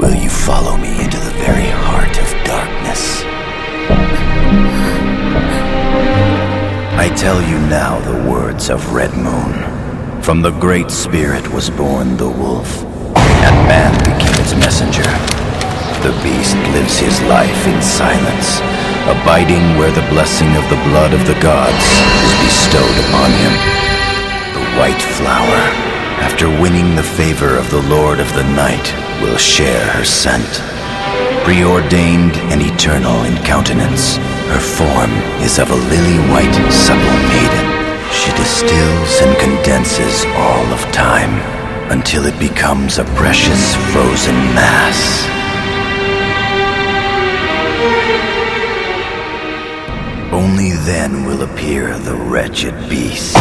Will you follow me into the very heart of darkness? I tell you now the words of Red Moon. From the Great Spirit was born the wolf, and man became its messenger. The beast lives his life in silence, abiding where the blessing of the blood of the gods is bestowed upon him. The white flower, after winning the favor of the Lord of the Night, will share her scent. Preordained and eternal in countenance, her form is of a lily-white, supple maiden. She distills and condenses all of time until it becomes a precious frozen mass. Only then will appear the wretched beast.